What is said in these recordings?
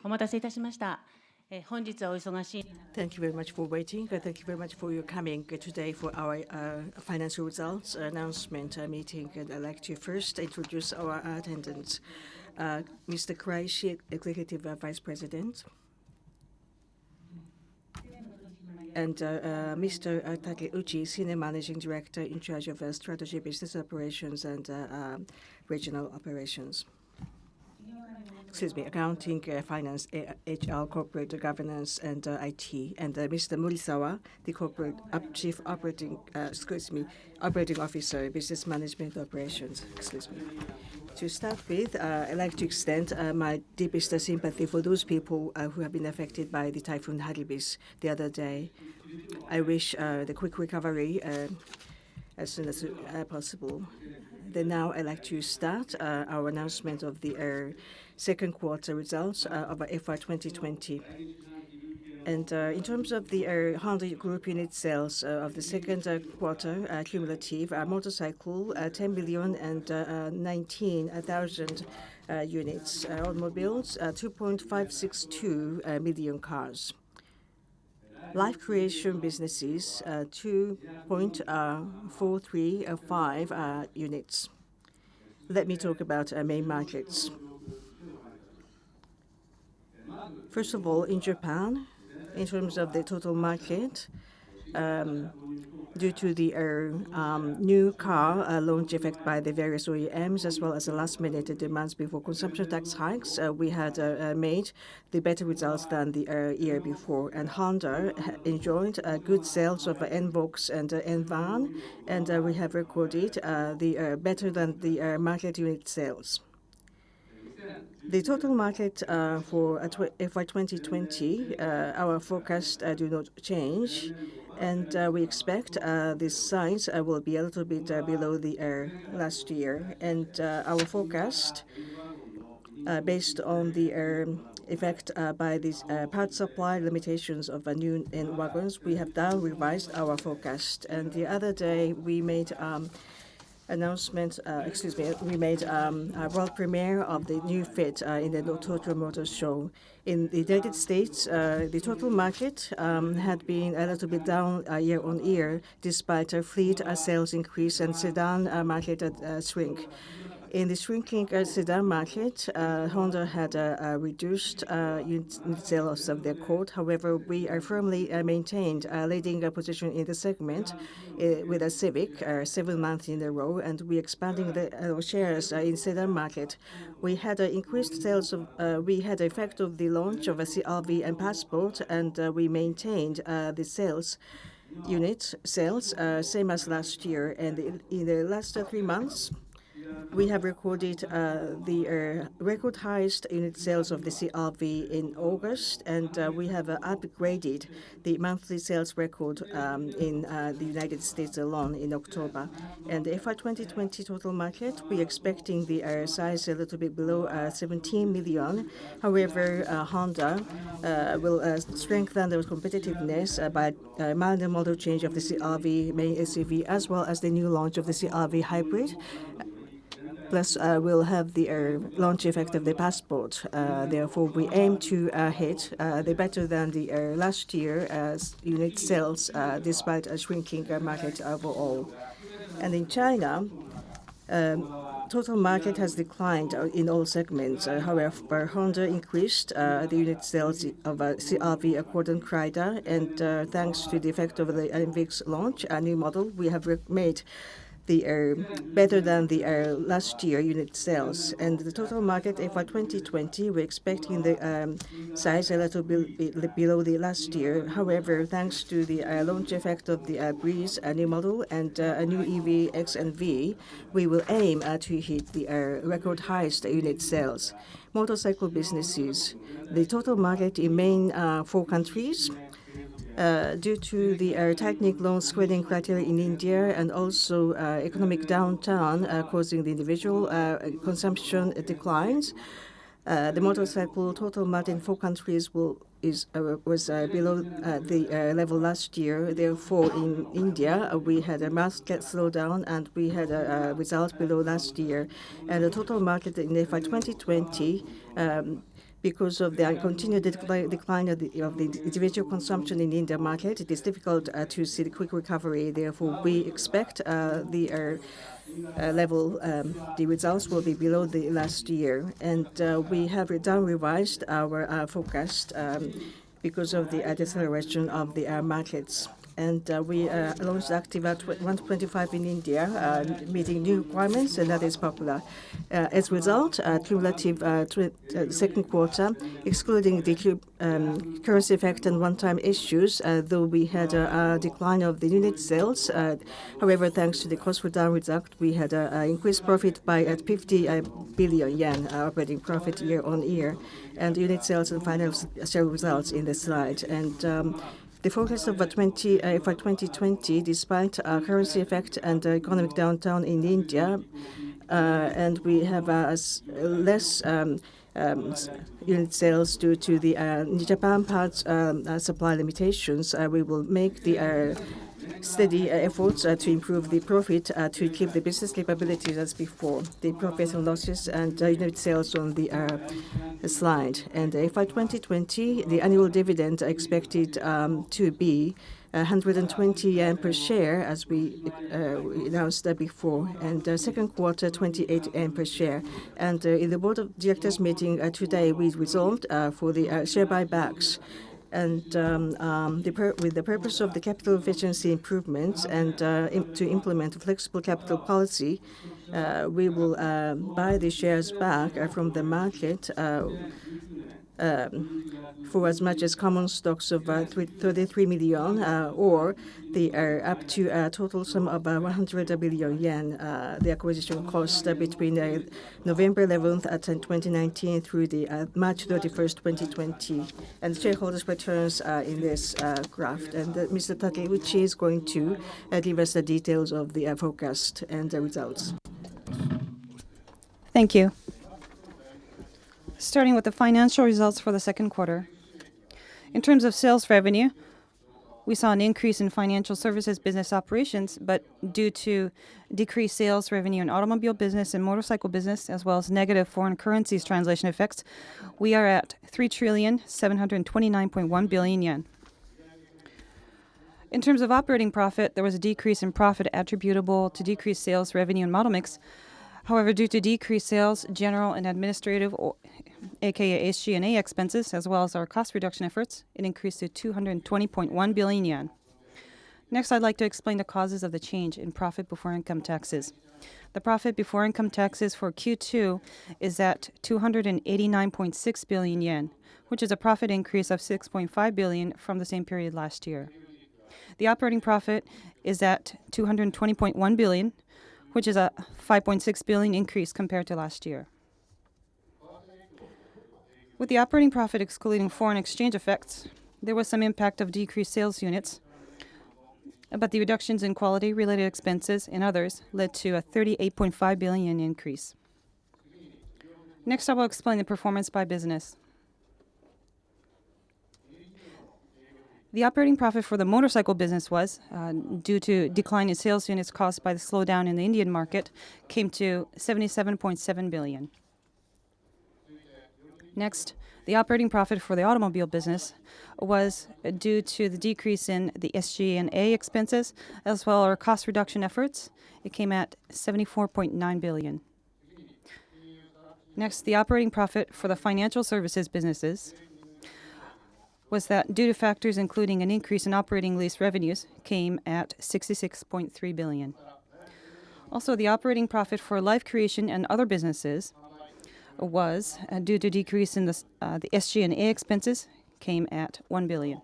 お待たせいたしました。本日はお忙しい。Thank you very much for waiting. Thank you very much for your coming today for our financial results announcement meeting. And I'd like to first introduce our attendants. Mr. Kuraishi, Executive Vice President, and Mr. Takeuchi, Senior Managing Director in charge of Strategy, Business Operations, and Regional Operations. Accounting, finance, HR, corporate governance, and IT. And Mr. Murisawa, the corporate chief operating officer, business management operations. To start with, I'd like to extend my deepest sympathy for those people who have been affected by the Typhoon Haribis the other day. I wish the quick recovery as soon as possible. Then now I'd like to start our announcement of the second quarter results of FY2020. And in terms of the Honda Group unit sales of the second quarter cumulative, motorcycle 10,019,000 units, automobiles 2.562 million cars. Life creation businesses 2.435 units. Let me talk about main markets. First of all, in Japan, in terms of the total market, due to the new car launch effect by the various OEMs, as well as the last-minute demands before consumption tax hikes, we had made the better results than the year before. And Honda enjoyed good sales of N-Box and N-Van, and we have recorded the better than the market unit sales. The total market for FY2020, our forecast do not change, and we expect this size will be a little bit below the last year. And our forecast, based on the effect by these part supply limitations of new wagons, we have down revised our forecast. And the other day we made we made a world premiere of the new Fit in the Tokyo Motor Show. In the United States, the total market had been a little bit down year on year, despite a fleet sales increase and sedan market shrink. In the shrinking sedan market, Honda had reduced unit sales of their Accord. However, we are firmly maintained a leading position in the segment with a Civic 7 months in a row, and we expanding the shares in sedan market. We had increased sales of. We had the effect of the launch of a CR-V and Passport, and we maintained the sales. Unit sales same as last year, and in the last 3 months. We have recorded the record highest unit sales of the CR-V in August, and we have upgraded the monthly sales record in the United States alone in October. And the FY2020 total market, we're expecting the size a little bit below 17 million. However, Honda will strengthen their competitiveness by minor model change of the CR-V main SUV, as well as the new launch of the CR-V hybrid. Plus, we'll have the launch effect of the Passport. Therefore, we aim to hit the better than the last year unit sales, despite a shrinking market overall. And in China, total market has declined in all segments. However, Honda increased the unit sales of CR-V, Accord, and Crida, and thanks to the effect of the NVIX launch, a new model, we have made the better than the last year unit sales. And the total market FY2020, we're expecting the size a little bit below the last year. However, thanks to the launch effect of the Breeze, a new model, and a new EV X and V, we will aim to hit the record highest unit sales. Motorcycle businesses, the total market in main 4 countries, due to the tightening loan screening criteria in India and also economic downturn causing the individual consumption declines. The motorcycle total market in 4 countries was below the level last year. Therefore, in India, we had a market slowdown and we had a result below last year. And the total market in FY2020 because of the continued decline of the individual consumption in the Indian market, it is difficult to see the quick recovery. Therefore, we expect the results will be below the last year. And we have revised our forecast because of the deceleration of the markets. And we launched Active 125 in India, meeting new requirements, and that is popular. As a result, cumulative second quarter, excluding the currency effect and one-time issues, though we had a decline of the unit sales. However, thanks to the cost reduction result, we had increased profit by 50 billion yen operating profit year on year, and unit sales and financial results in the slide. And the forecast of FY2020, despite currency effect and economic downturn in India, and we have less unit sales due to the Japan parts supply limitations, we will make the steady efforts to improve the profit to keep the business capabilities as before. The profits and losses and unit sales on the slide. And FY2020, the annual dividend expected to be 120 yen per share, as we announced before, and second quarter 28 yen per share. And in the Board of Directors meeting today, we resolved for the share buybacks. And with the purpose of the capital efficiency improvements and to implement a flexible capital policy, we will buy the shares back from the market for as much as common stocks of 33 million or the up to a total sum of 100 billion yen, the acquisition cost between November 11th, 2019 through the March 31st, 2020. And shareholders' returns in this graph. And Mr. Takeuchi is going to give us the details of the forecast and the results. Thank you. Starting with the financial results for the second quarter. In terms of sales revenue, we saw an increase in financial services business operations, but due to decreased sales revenue in automobile business and motorcycle business, as well as negative foreign currencies translation effects, we are at 3,729.1 billion yen. In terms of operating profit, there was a decrease in profit attributable to decreased sales revenue and model mix. However, due to decreased sales, general and administrative, aka SG&A expenses, as well as our cost reduction efforts, it increased to 220.1 billion yen. Next, I'd like to explain the causes of the change in profit before income taxes. The profit before income taxes for Q2 is at 289.6 billion yen, which is a profit increase of 6.5 billion from the same period last year. The operating profit is at 220.1 billion, which is a 5.6 billion increase compared to last year. With the operating profit excluding foreign exchange effects, there was some impact of decreased sales units, but the reductions in quality-related expenses and others led to a 38.5 billion increase. Next, I will explain the performance by business. The operating profit for the motorcycle business was, due to decline in sales units caused by the slowdown in the Indian market, came to 77.7 billion. Next, the operating profit for the automobile business was due to the decrease in the SG&A expenses, as well as our cost reduction efforts. It came at 74.9 billion. Next, the operating profit for the financial services businesses was that due to factors including an increase in operating lease revenues, came at 66.3 billion. Also, the operating profit for life creation and other businesses was, due to decrease in the SG&A expenses, came at 1 billion.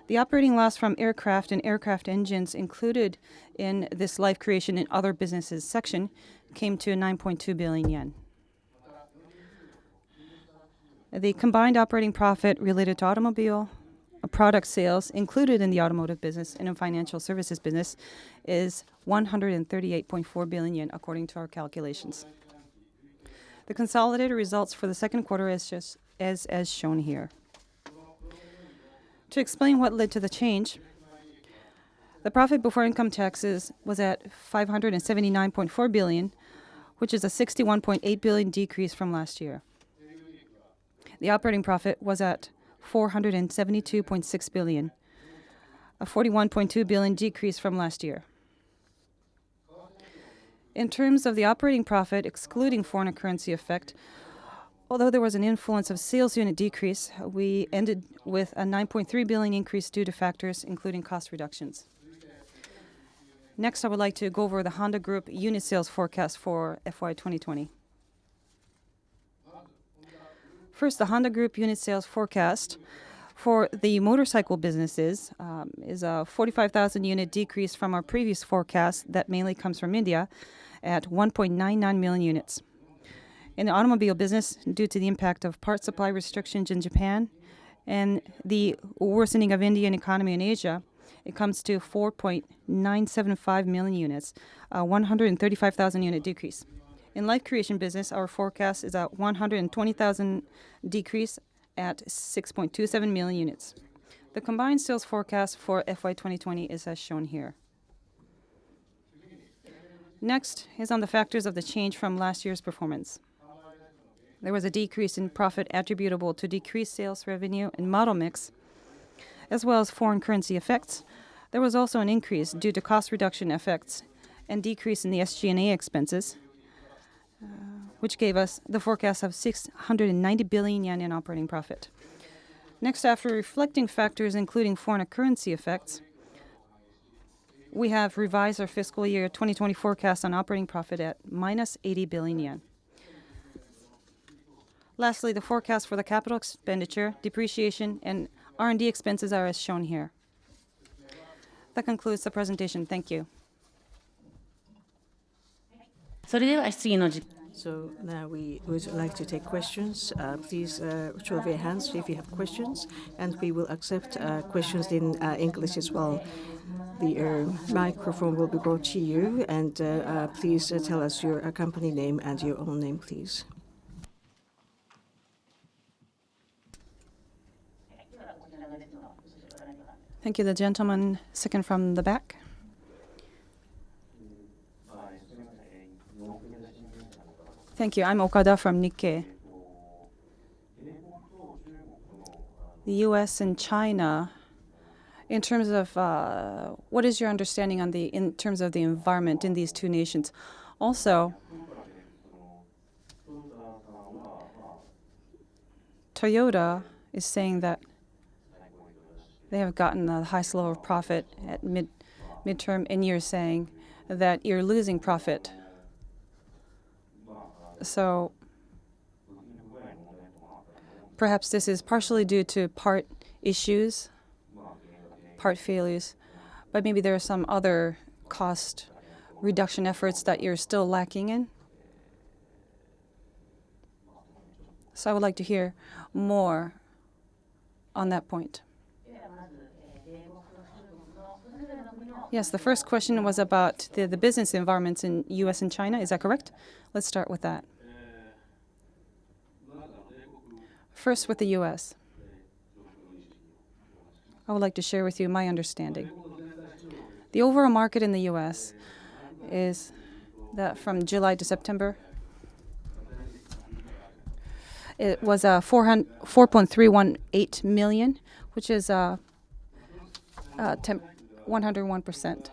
The operating loss from aircraft and aircraft engines included in this life creation and other businesses section came to 9.2 billion yen. The combined operating profit related to automobile product sales included in the automotive business and in financial services business is 138.4 billion yen according to our calculations. The consolidated results for the second quarter is just as shown here. To explain what led to the change, the profit before income taxes was at 579.4 billion, which is a 61.8 billion decrease from last year. The operating profit was at 472.6 billion, a 41.2 billion decrease from last year. In terms of the operating profit, excluding foreign currency effect, although there was an influence of sales unit decrease, we ended with a 9.3 billion increase due to factors including cost reductions. Next, I would like to go over the Honda Group unit sales forecast for FY2020. First, the Honda Group unit sales forecast for the motorcycle businesses is a 45,000 unit decrease from our previous forecast that mainly comes from India at 1.99 million units. In the automobile business, due to the impact of part supply restrictions in Japan and the worsening of Indian economy in Asia, it comes to 4.975 million units, a 135,000 unit decrease. In life creation business, our forecast is a 120,000 decrease at 6.27 million units. The combined sales forecast for FY2020 is as shown here. Next is on the factors of the change from last year's performance. There was a decrease in profit attributable to decreased sales revenue and model mix, as well as foreign currency effects. There was also an increase due to cost reduction effects and decrease in the SG&A expenses, which gave us the forecast of 690 billion yen in operating profit. Next, after reflecting factors including foreign currency effects, we have revised our fiscal year 2020 forecast on operating profit at minus 80 billion yen. Lastly, the forecast for the capital expenditure, depreciation, and R&D expenses are as shown here. That concludes the presentation. Thank you. それでは質疑の時間。 So now we would like to take questions. Please show of your hands if you have questions, and we will accept questions in English as well. The microphone will be brought to you, and please tell us your company name and your own name, please. Thank you. The gentleman second from the back. Thank you. I'm Okada from Nikkei. The U.S. and China, in terms of what is your understanding on in terms of the environment in these two nations? Also, Toyota is saying that they have gotten the highest level of profit at midterm, and you're saying that you're losing profit. So perhaps this is partially due to part issues, part failures, but maybe there are some other cost reduction efforts that you're still lacking in. So I would like to hear more on that point. Yes, the first question was about the business environments in U.S. and China. Is that correct? Let's start with that. First, with the U.S. I would like to share with you my understanding. The overall market in the U.S. is that from July to September, it was 4.318 million, which is 101%.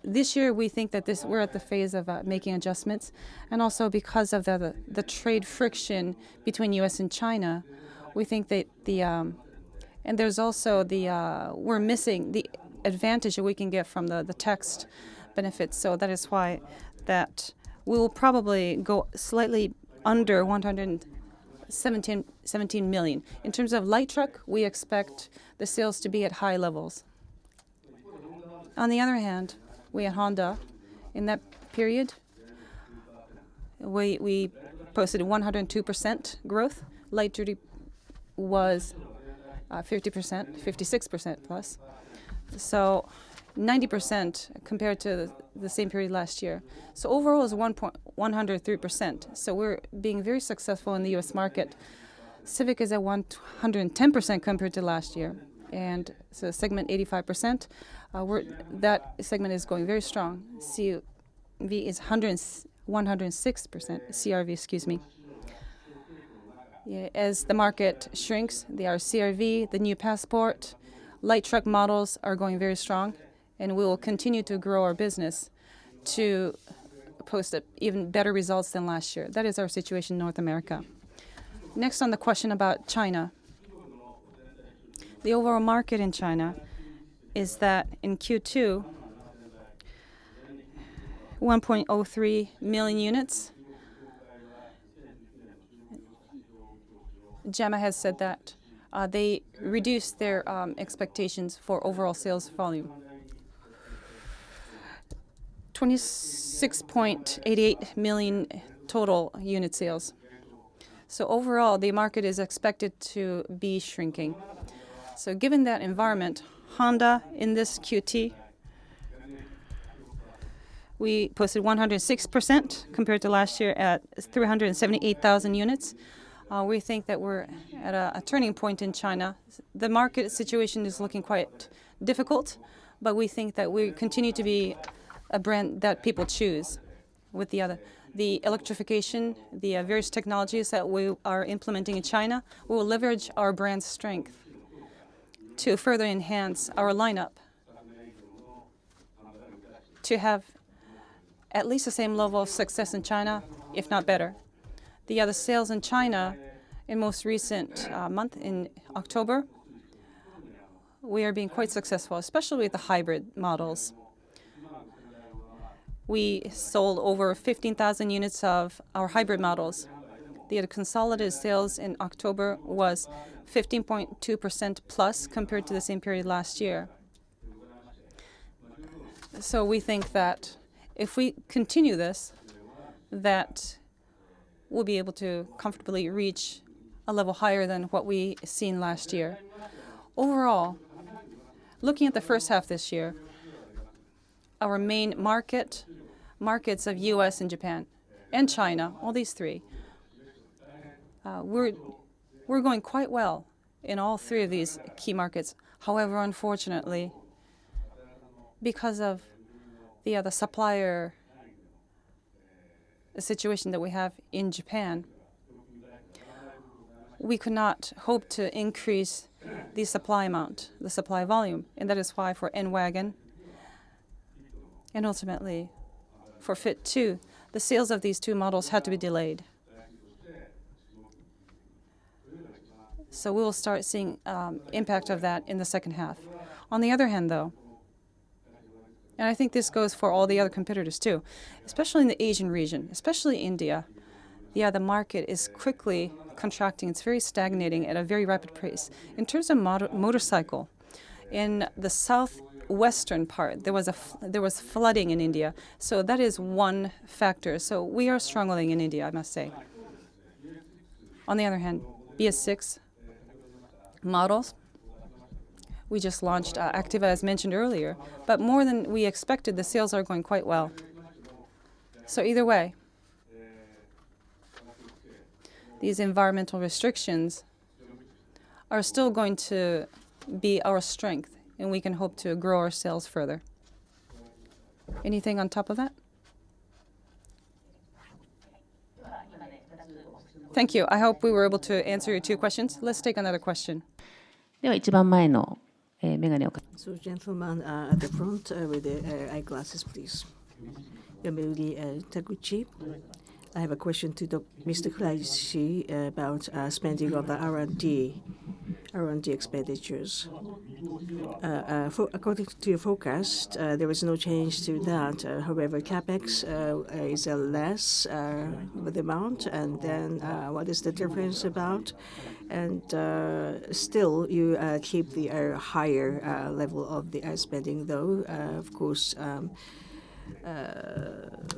This year, we think that we're at the phase of making adjustments, and also because of the trade friction between U.S. and China, we think that and there's also we're missing the advantage that we can get from the tax benefits. So that is why that we will probably go slightly under 117 million. In terms of light truck, we expect the sales to be at high levels. On the other hand, we at Honda, in that period, we posted 102% growth. Light duty was 50%, 56% plus. So 90% compared to the same period last year. So overall is 103%. So we're being very successful in the U.S. market. Civic is at 110% compared to last year. And so segment 85%, that segment is going very strong. CV is 106%, CRV, excuse me. Yeah, as the market shrinks, the CRV, the new Passport, light truck models are going very strong, and we will continue to grow our business to post even better results than last year. That is our situation in North America. Next, on the question about China. The overall market in China is that in Q2, 1.03 million units. JAMA has said that they reduced their expectations for overall sales volume. 26.88 million total unit sales. So overall, the market is expected to be shrinking. So given that environment, Honda in this QT, we posted 106% compared to last year at 378,000 units. We think that we're at a turning point in China. The market situation is looking quite difficult, but we think that we continue to be a brand that people choose. With the electrification, the various technologies that we are implementing in China, we will leverage our brand strength to further enhance our lineup to have at least the same level of success in China, if not better. The other sales in China in most recent month in October, we are being quite successful, especially with the hybrid models. We sold over 15,000 units of our hybrid models. The consolidated sales in October was 15.2% plus compared to the same period last year. So we think that if we continue this, that we'll be able to comfortably reach a level higher than what we seen last year. Overall, looking at the first half this year, our main markets of US and Japan and China, all these three, we're going quite well in all three of these key markets. However, unfortunately, because of the supplier situation that we have in Japan, we could not hope to increase the supply amount, the supply volume, and that is why for N-Wagon and ultimately for Fit 2, the sales of these two models had to be delayed. So we will start seeing impact of that in the second half. On the other hand, though, and I think this goes for all the other competitors too, especially in the Asian region, especially India, the market is quickly contracting. It's very stagnating at a very rapid pace. In terms of motorcycle, in the southwestern part, there was flooding in India. So that is one factor. So we are struggling in India, I must say. On the other hand, BS6 models, we just launched Activa, as mentioned earlier, but more than we expected, the sales are going quite well. So either way, these environmental restrictions are still going to be our strength, and we can hope to grow our sales further. Anything on top of that? Thank you. I hope we were able to answer your two questions. Let's take another question. では一番前のメガネをか So, gentleman at the front with the eyeglasses, please. Yamuri Taguchi. I have a question to Mr. Kuraishi about spending on the R&D expenditures. According to your forecast, there is no change to that. However, capex is a less the amount, and then what is the difference about? And still, you keep the higher level of the spending, though. Of course,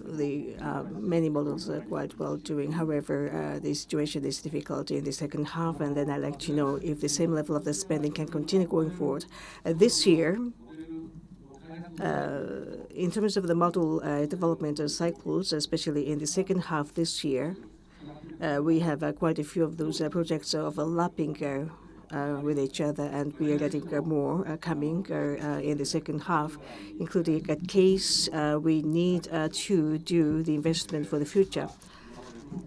the many models are quite well doing. However, the situation is difficult in the second half, and then I'd like to know if the same level of the spending can continue going forward. This year, in terms of the model development cycles, especially in the second half this year, we have quite a few of those projects overlapping with each other, and we are getting more coming in the second half, including a case we need to do the investment for the future.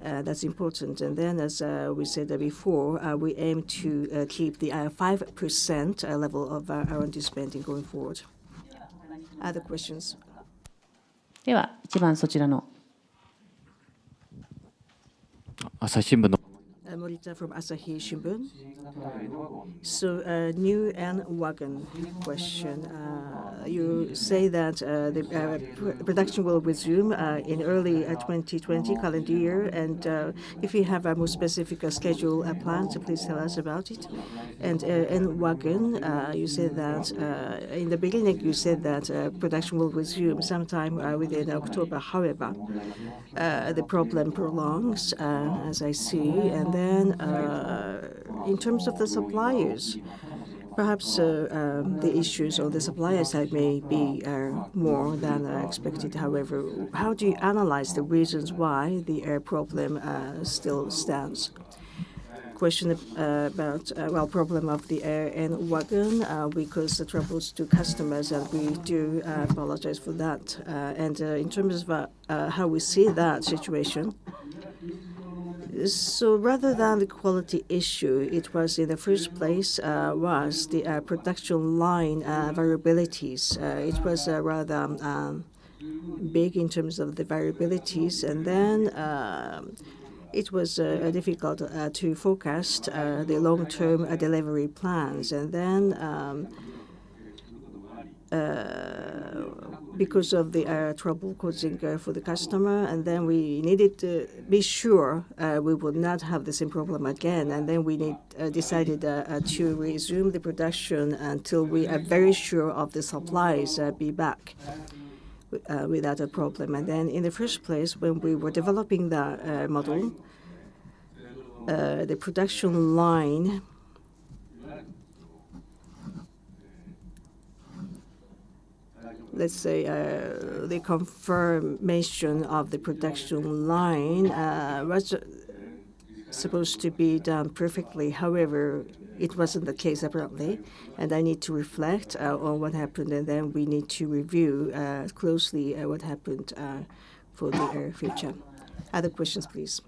That's important. And then, as we said before, we aim to keep the 5% level of R&D spending going forward. Other questions? では、一番そちらの。朝日新聞の Morita from Asahi Shimbun. So, new and wagon question. You say that the production will resume in early 2020 calendar year, and if you have a more specific schedule planned, please tell us about it. And in wagon, you said that in the beginning you said that production will resume sometime within October. However, the problem prolongs, as I see, and then in terms of the suppliers, perhaps the issues on the supplier side may be more than expected. However, how do you analyze the reasons why the problem still stands? Question about problem of the air and wagon because the troubles to customers, and we do apologize for that. And in terms of how we see that situation, so rather than the quality issue, it was in the first place was the production line variabilities. It was rather big in terms of the variabilities, and then it was difficult to forecast the long-term delivery plans. And then because of the trouble causing for the customer, and then we needed to be sure we would not have the same problem again. And then we decided to resume the production until we are very sure of the supplies be back without a problem. And then in the first place, when we were developing the model, the production line let's say the confirmation of the production line was supposed to be done perfectly. However, it wasn't the case apparently, and I need to reflect on what happened, and then we need to review closely what happened for the future. Other questions, please.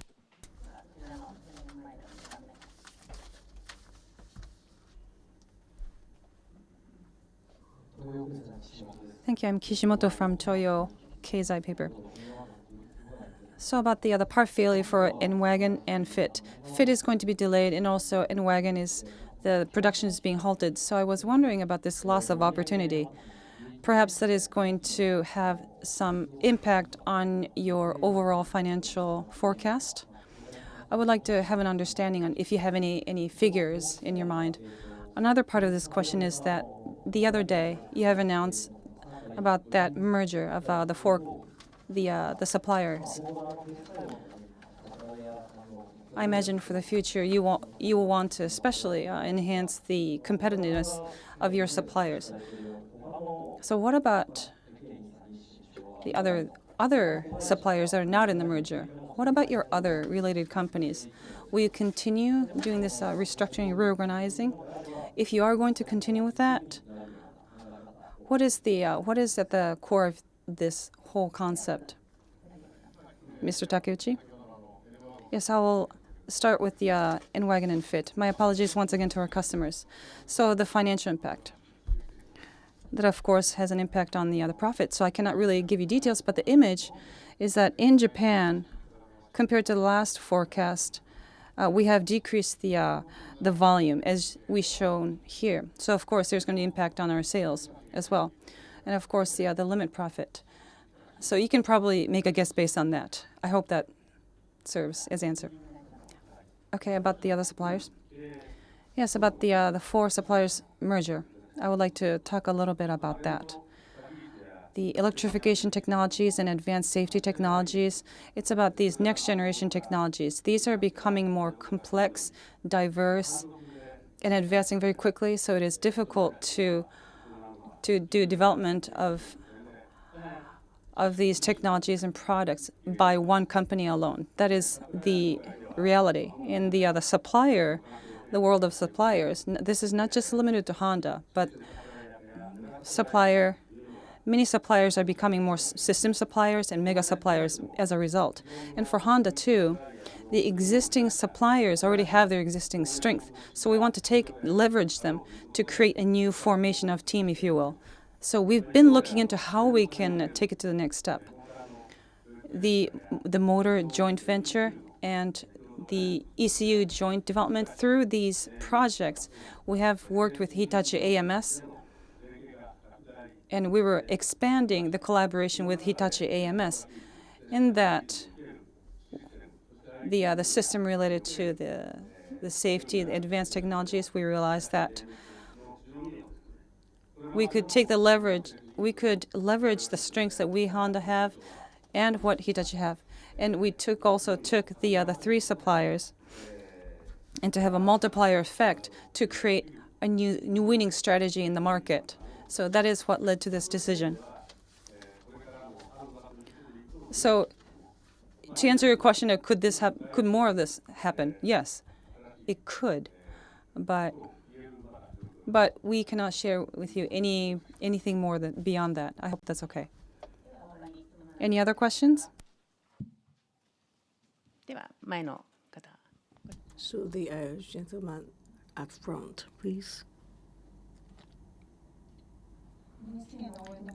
Thank you. I'm Kishimoto from Toyo Keizai Paper. So about the other part failure for N-Wagon and Fit. Fit is going to be delayed, and also N-Wagon the production is being halted. So I was wondering about this loss of opportunity. Perhaps that is going to have some impact on your overall financial forecast. I would like to have an understanding on if you have any figures in your mind. Another part of this question is that the other day you have announced about that merger of the suppliers. I imagine for the future you will want to especially enhance the competitiveness of your suppliers. So what about the other suppliers that are not in the merger? What about your other related companies? Will you continue doing this restructuring, reorganizing? If you are going to continue with that, what is at the core of this whole concept? Mr. Takeuchi? Yes, I will start with the N-Wagon and Fit. My apologies once again to our customers. So the financial impact. That, of course, has an impact on the profit. So I cannot really give you details, but the image is that in Japan, compared to the last forecast, we have decreased the volume as we shown here. So of course, there's going to be impact on our sales as well, and of course the limit profit. So you can probably make a guess based on that. I hope that serves as answer. Okay, about the other suppliers. Yes, about the 4 suppliers merger. I would like to talk a little bit about that. The electrification technologies and advanced safety technologies, it's about these next generation technologies. These are becoming more complex, diverse, and advancing very quickly, so it is difficult to do development of these technologies and products by one company alone. That is the reality. In the world of suppliers, this is not just limited to Honda, but supplier many suppliers are becoming more system suppliers and mega suppliers as a result. And for Honda too, the existing suppliers already have their existing strength. So we want to leverage them to create a new formation of team, if you will. So we've been looking into how we can take it to the next step. The motor joint venture and the ECU joint development, through these projects, we have worked with Hitachi AMS, and we were expanding the collaboration with Hitachi AMS in that the system related to the safety, the advanced technologies. We realized that we could leverage the strengths that we Honda have and what Hitachi have. And we also took the 3 suppliers and to have a multiplier effect to create a new winning strategy in the market. So that is what led to this decision. So to answer your question, could more of this happen? Yes, it could, but we cannot share with you anything more beyond that. I hope that's okay. Any other questions? では前の方。 So the gentleman up front, please.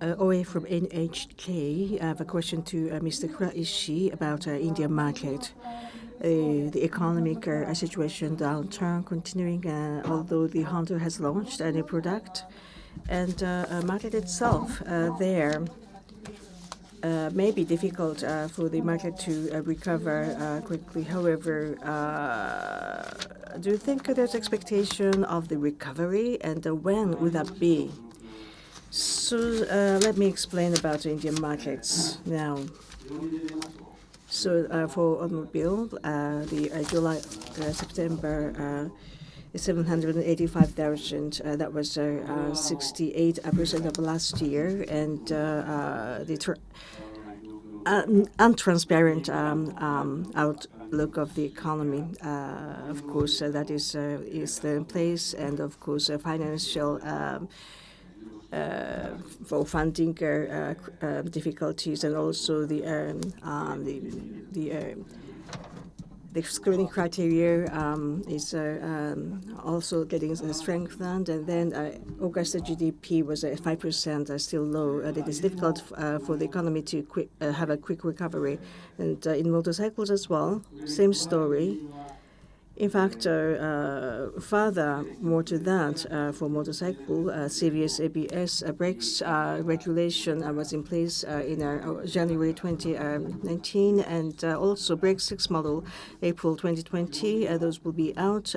OA from NHK. I have a question to Mr. Kuraishi about Indian market. The economic situation downturn continuing, although the Honda has launched a new product, and market itself there may be difficult for the market to recover quickly. However, do you think there's expectation of the recovery, and when would that be? So let me explain about the Indian markets now. So for automobile, the July, September, 785,000. That was 68% of last year, and the untransparent outlook of the economy. Of course, that is still in place, and of course, financial. For funding difficulties, and also the screening criteria is also getting strengthened, and then August GDP was at 5%, still low, and it is difficult for the economy to have a quick recovery. And in motorcycles as well, same story. In fact, further more to that, for motorcycle, serious ABS brakes regulation was in place in January 2019, and also brake 6 model, April 2020. Those will be out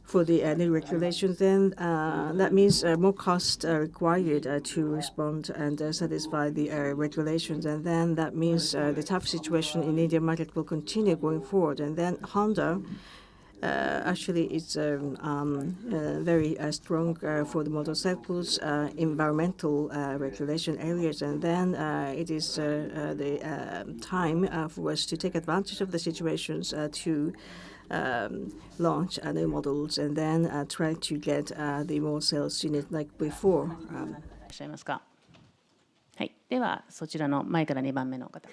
for the new regulations. Then that means more cost required to respond and satisfy the regulations, and then that means the tough situation in the Indian market will continue going forward. And then Honda actually is very strong for the motorcycles environmental regulation areas, and then it is the time for us to take advantage of the situations to launch new models, and then try to get the more sales unit like before. いらっしゃいますか。はい。ではそちらの前から2番目の方。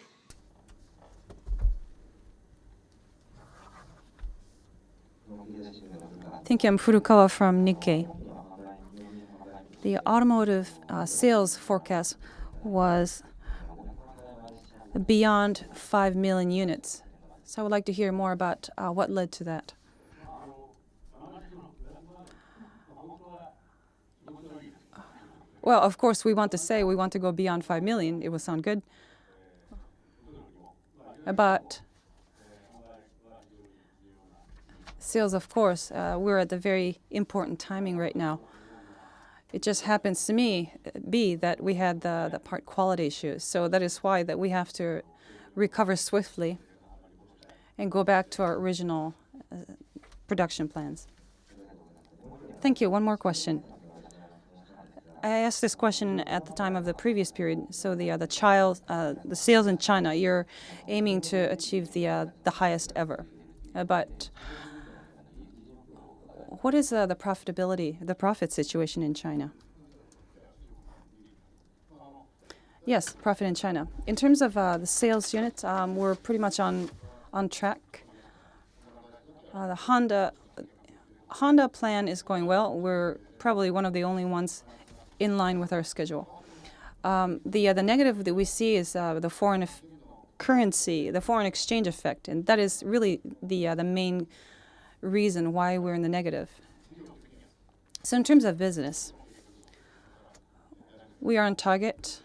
Thank you. I'm Furukawa from Nikkei. The automotive sales forecast was beyond 5 million units. So I would like to hear more about what led to that. Well, of course, we want to go beyond 5 million. It would sound good. But sales, of course, we're at the very important timing right now. It just happens to be that we had the part quality issues. So that is why that we have to recover swiftly and go back to our original production plans. Thank you. One more question. I asked this question at the time of the previous period. So the sales in China, you're aiming to achieve the highest ever. But what is the profit situation in China? Yes, profit in China. In terms of the sales unit, we're pretty much on track. The Honda plan is going well. We're probably one of the only ones in line with our schedule. The negative that we see is the foreign currency, the foreign exchange effect, and that is really the main reason why we're in the negative. So in terms of business, we are on target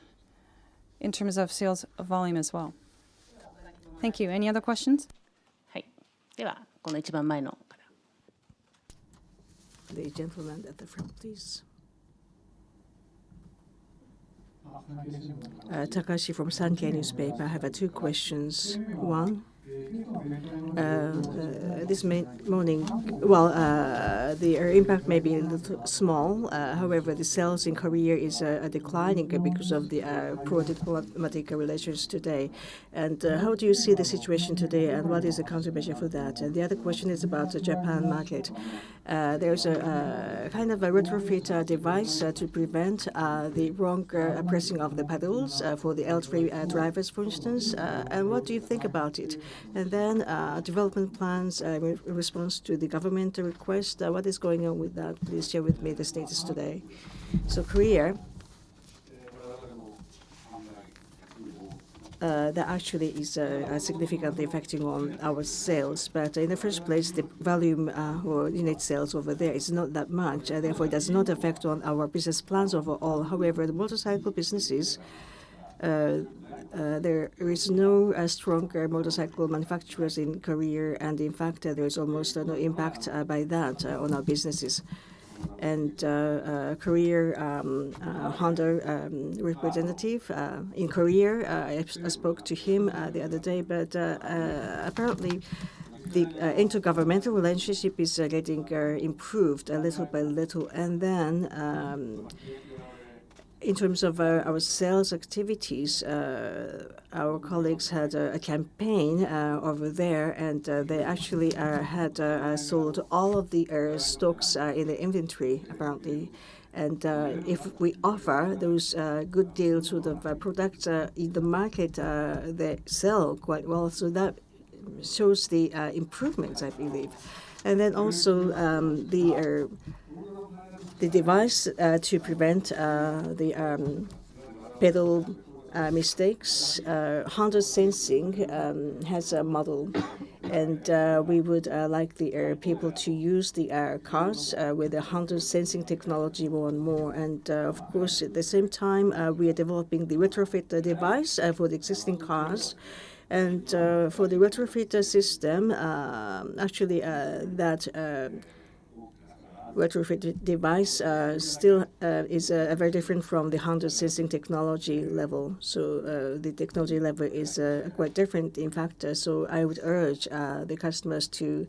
in terms of sales volume as well. Thank you. Any other questions? はい。ではこの一番前の方。 The gentleman at the front, please. Takashi from Sankei newspaper. I have two questions. One, this morning, well, the impact may be a little small. However, the sales in Korea is declining because of the poor diplomatic relations today. And how do you see the situation today, and what is the countermeasure for that? And the other question is about the Japan market. There's a kind of a retrofit device to prevent the wrong pressing of the pedals for the L3 drivers, for instance. And what do you think about it? And then development plans in response to the government request. What is going on with that? Please share with me the status today. So Korea, that actually is significantly affecting on our sales. But in the first place, the volume or unit sales over there is not that much. Therefore, it does not affect on our business plans overall. However, the motorcycle businesses, there is no stronger motorcycle manufacturers in Korea, and in fact, there is almost no impact by that on our businesses. And Korea Honda representative in Korea, I spoke to him the other day, but apparently the intergovernmental relationship is getting improved little by little. And then in terms of our sales activities, our colleagues had a campaign over there, and they actually had sold all of the stocks in the inventory, apparently. And if we offer those good deals with the products in the market, they sell quite well. So that shows the improvements, I believe. And then also the device to prevent the pedal mistakes. Honda Sensing has a model, and we would like the people to use the cars with the Honda Sensing technology more and more. And of course, at the same time, we are developing the retrofit device for the existing cars. And for the retrofit system, actually that retrofit device still is very different from the Honda Sensing technology level. So the technology level is quite different, in fact. So I would urge the customers to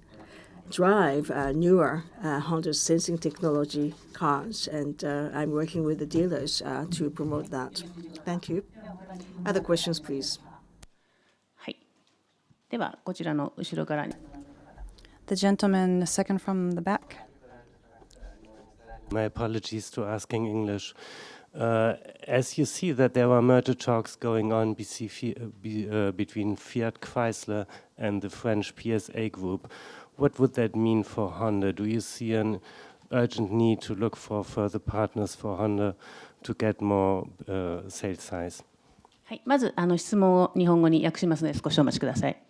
drive newer Honda Sensing technology cars. And I'm working with the dealers to promote that. Thank you. Other questions, please. はい。ではこちらの後ろから。 The gentleman second from the back. My apologies to asking English. As you see that there were merger talks going on between Fiat Chrysler and the French PSA group, what would that mean for Honda? Do you see an urgent need to look for further partners for Honda to get more sales size? はい。まず質問を日本語に訳しますので少しお待ちください。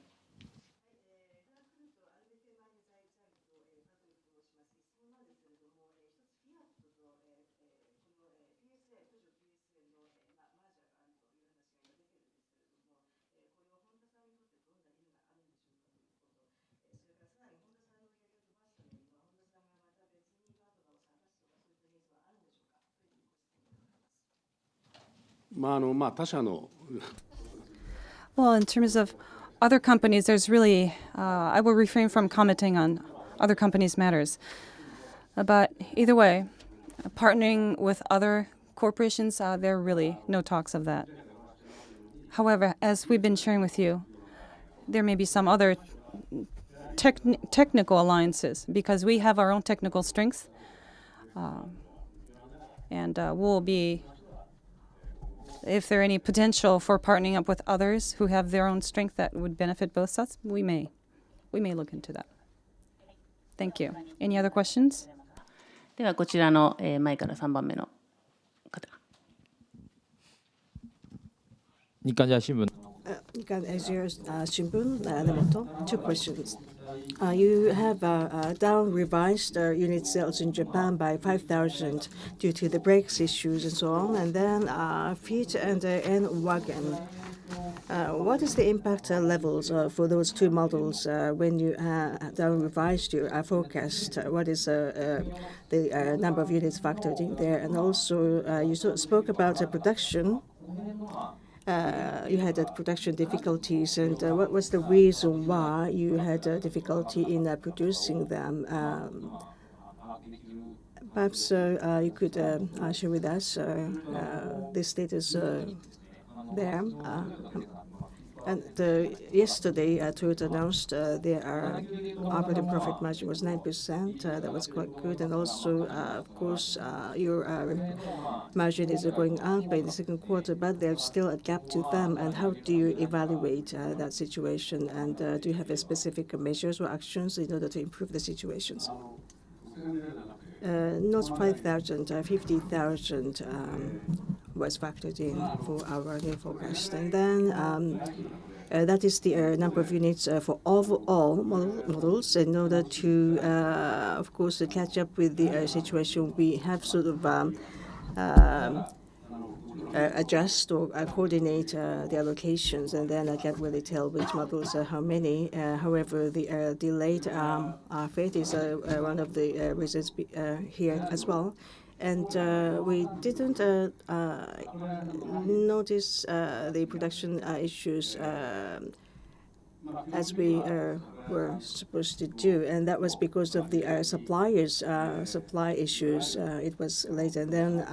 Well, in terms of other companies, there's really, I will refrain from commenting on other companies' matters. But either way, partnering with other corporations, there are really no talks of that. However, as we've been sharing with you, there may be some other technical alliances because we have our own technical strengths, and we'll be if there any potential for partnering up with others who have their own strength that would benefit both sides, we may look into that. Thank you. Any other questions? ではこちらの前から3番目の方。日刊ジャー新聞 Nikan Asia Shimbun, Nemoto. Two questions. You have down revised unit sales in Japan by 5,000 due to the brakes issues and so on, and then Fiat and N-Wagon. What is the impact levels for those two models when you down revised your forecast? What is the number of units factored in there? And also, you spoke about production. You had production difficulties, and what was the reason why you had difficulty in producing them? Perhaps you could share with us the status there. And yesterday, Toyota announced their operating profit margin was 9%. That was quite good. And also, of course, your margin is going up in the second quarter, but there's still a gap to them. And how do you evaluate that situation? And do you have specific measures or actions in order to improve the situations? Not 5,000, 50,000 was factored in for our new forecast. And then that is the number of units for overall models. In order to, of course, to catch up with the situation, we have sort of adjust or coordinate the allocations, and then I can't really tell which models how many. However, the delayed fate is one of the reasons here as well. And we didn't notice the production issues as we were supposed to do, and that was because of the suppliers' supply issues. It was late, and then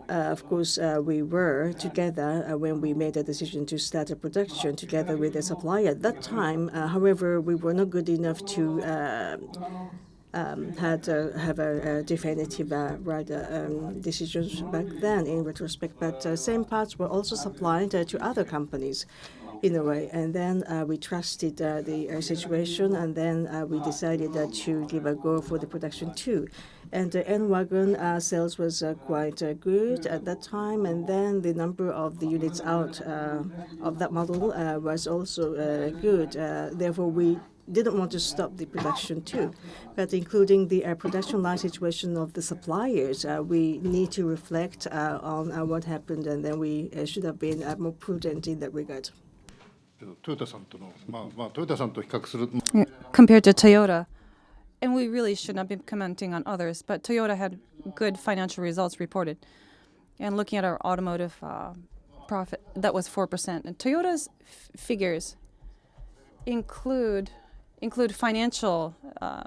of course, we were together when we made a decision to start a production together with the supplier at that time. However, we were not good enough to have a definitive decisions back then in retrospect. But same parts were also supplied to other companies in a way. And then we trusted the situation, and then we decided to give a go for the production too. And the N-Wagon sales was quite good at that time, and then the number of the units out of that model was also good. Therefore, we didn't want to stop the production too. But including the production line situation of the suppliers, we need to reflect on what happened, and then we should have been more prudent in that regard. Compared to Toyota, and we really should not be commenting on others, but Toyota had good financial results reported. And looking at our automotive profit, that was 4%. And Toyota's figures include financial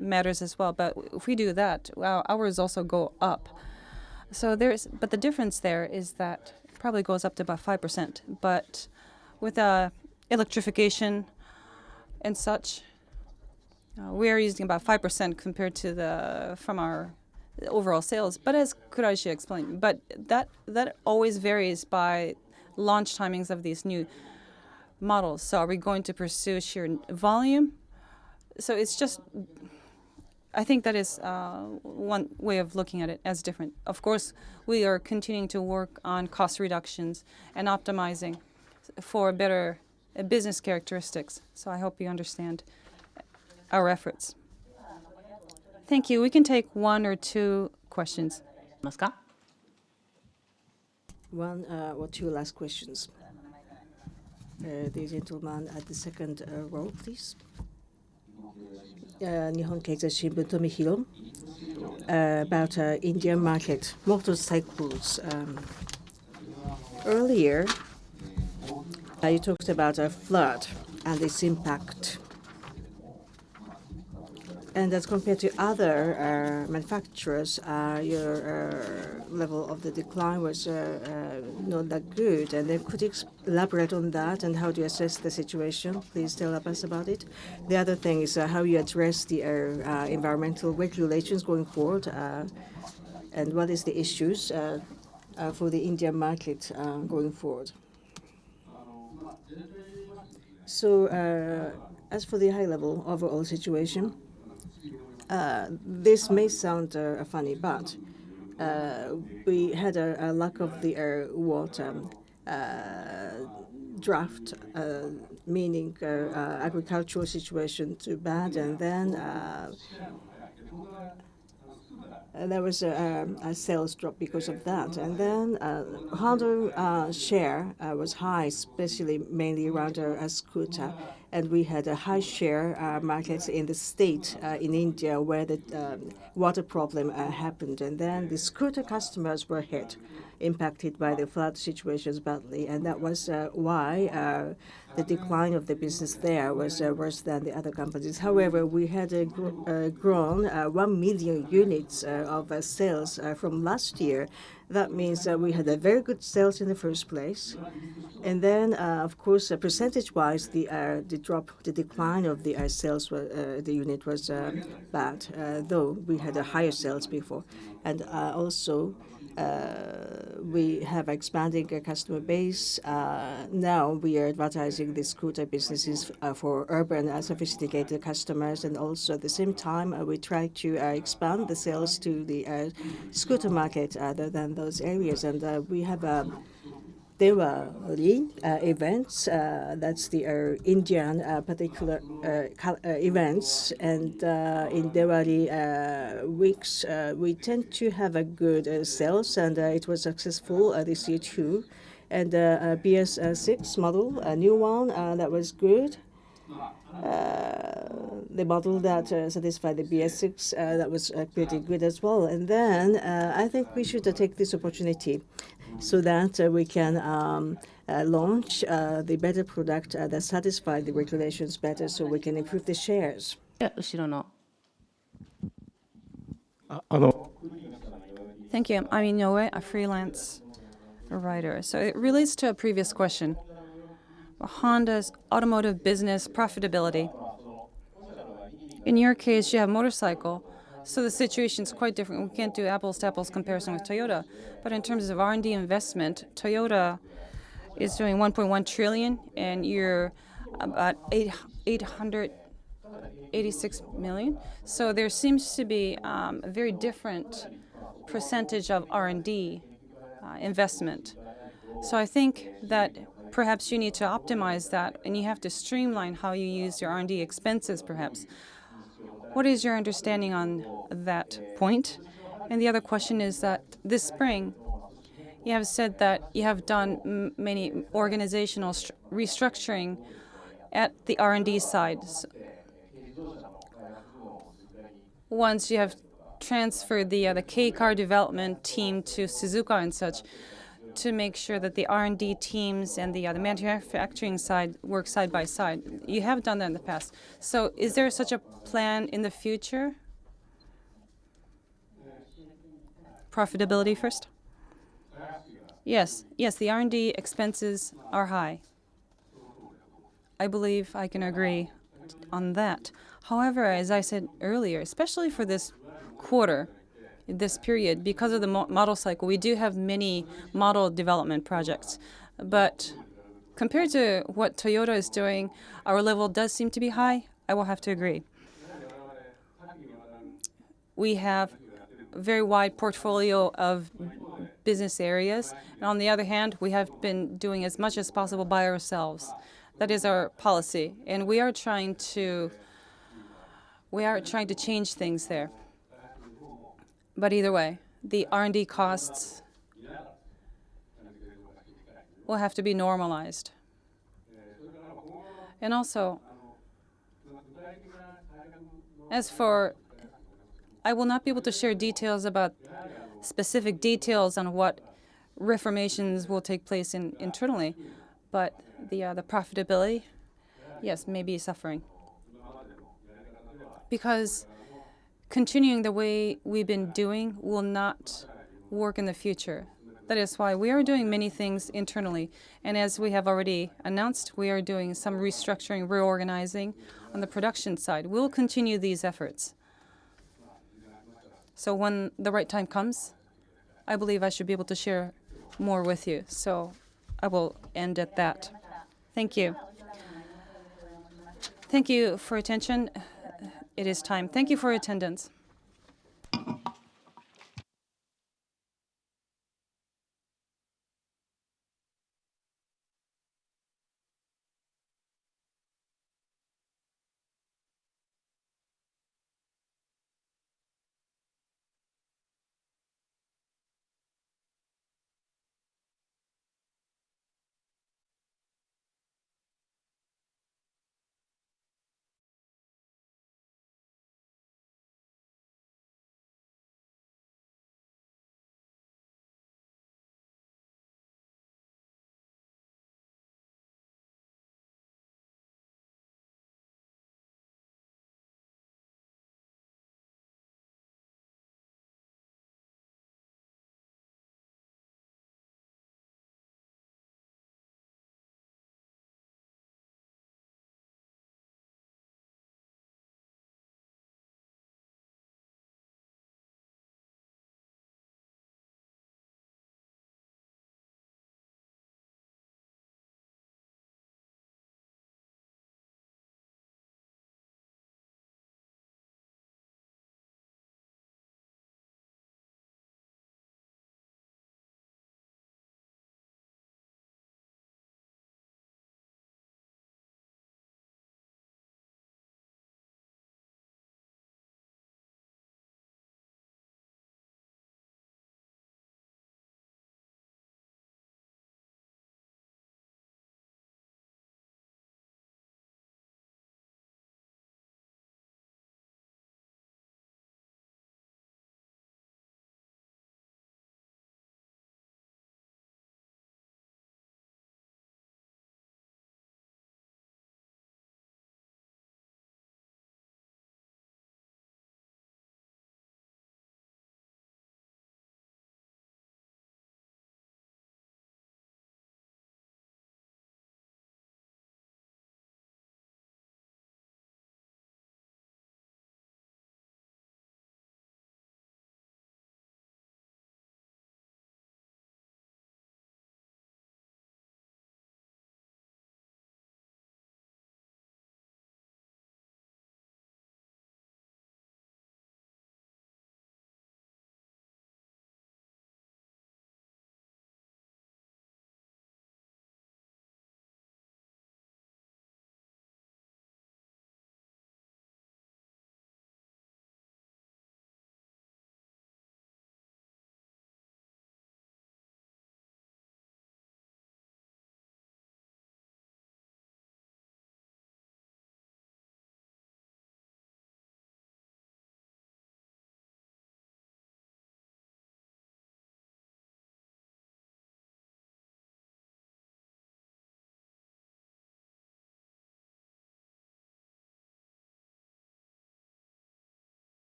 matters as well. But if we do that, ours also go up. So but the difference there is that it probably goes up to about 5%. But with electrification and such, we are using about 5% compared to from our overall sales. But as Kuraishi explained, but that always varies by launch timings of these new models. So are we going to pursue sheer volume? So it's just, I think that is one way of looking at it as different. Of course, we are continuing to work on cost reductions and optimizing for better business characteristics. So I hope you understand our efforts. Thank you. We can take one or two questions. ますか？ One or two last questions. The gentleman at the second row, please. Nihon Keizai Shimbun, Tomihiro. About Indian market, motorcycles. Earlier, you talked about a flood and its impact. And as compared to other manufacturers, your level of the decline was not that good. And then could you elaborate on that, and how do you assess the situation? Please tell us about it. The other thing is how you address the environmental regulations going forward, and what is the issues for the Indian market going forward. So as for the high-level overall situation, this may sound funny, but we had a lack of the water draft, meaning agricultural situation too bad, and then there was a sales drop because of that. And then Honda share was high, especially mainly around a scooter. And we had a high share market in the state in India where the water problem happened. And then the scooter customers were hit, impacted by the flood situations badly. And that was why the decline of the business there was worse than the other companies. However, we had grown 1 million units of sales from last year. That means we had a very good sales in the first place. And then, of course, percentage-wise, the decline of the sales, the unit was bad, though we had a higher sales before. And also, we have expanding customer base. Now we are advertising the scooter businesses for urban sophisticated customers, and also at the same time we try to expand the sales to the scooter market other than those areas. And we have Diwali events. That's the Indian particular events, and in Diwali weeks we tend to have a good sales, and it was successful this year too. And BS6 model, a new one that was good. The model that satisfied the BS6 that was pretty good as well. And then I think we should take this opportunity so that we can launch the better product that satisfies the regulations better, so we can improve the shares. で後ろの Thank you. I'm Inoue, a freelance writer. So it relates to a previous question. Honda's automotive business profitability. In your case, you have motorcycle, so the situation is quite different. We can't do apples to apples comparison with Toyota. But in terms of R&D investment, Toyota is doing 1.1 trillion, and you're about 886 million. So there seems to be a very different percentage of R&D investment. So I think that perhaps you need to optimize that, and you have to streamline how you use your R&D expenses, perhaps. What is your understanding on that point? And the other question is that this spring, you have said that you have done many organizational restructuring at the R&D side. Once you have transferred the K-car development team to Suzuka and such, to make sure that the R&D teams and the manufacturing side work side by side. You have done that in the past. So is there such a plan in the future? Profitability first? Yes, the R&D expenses are high. I believe I can agree on that. However, as I said earlier, especially for this quarter, this period, because of the model cycle, we do have many model development projects. But compared to what Toyota is doing, our level does seem to be high. I will have to agree. We have a very wide portfolio of business areas. And on the other hand, we have been doing as much as possible by ourselves. That is our policy. And we are trying to change things there. But either way, the R&D costs will have to be normalized. And also, I will not be able to share details about specific details on what reformations will take place internally, but the profitability, yes, may be suffering. Because continuing the way we've been doing will not work in the future. That is why we are doing many things internally. And as we have already announced, we are doing some restructuring, reorganizing on the production side. We'll continue these efforts. So when the right time comes, I believe I should be able to share more with you. So I will end at that. Thank you. Thank you for attention. It is time. Thank you for attendance.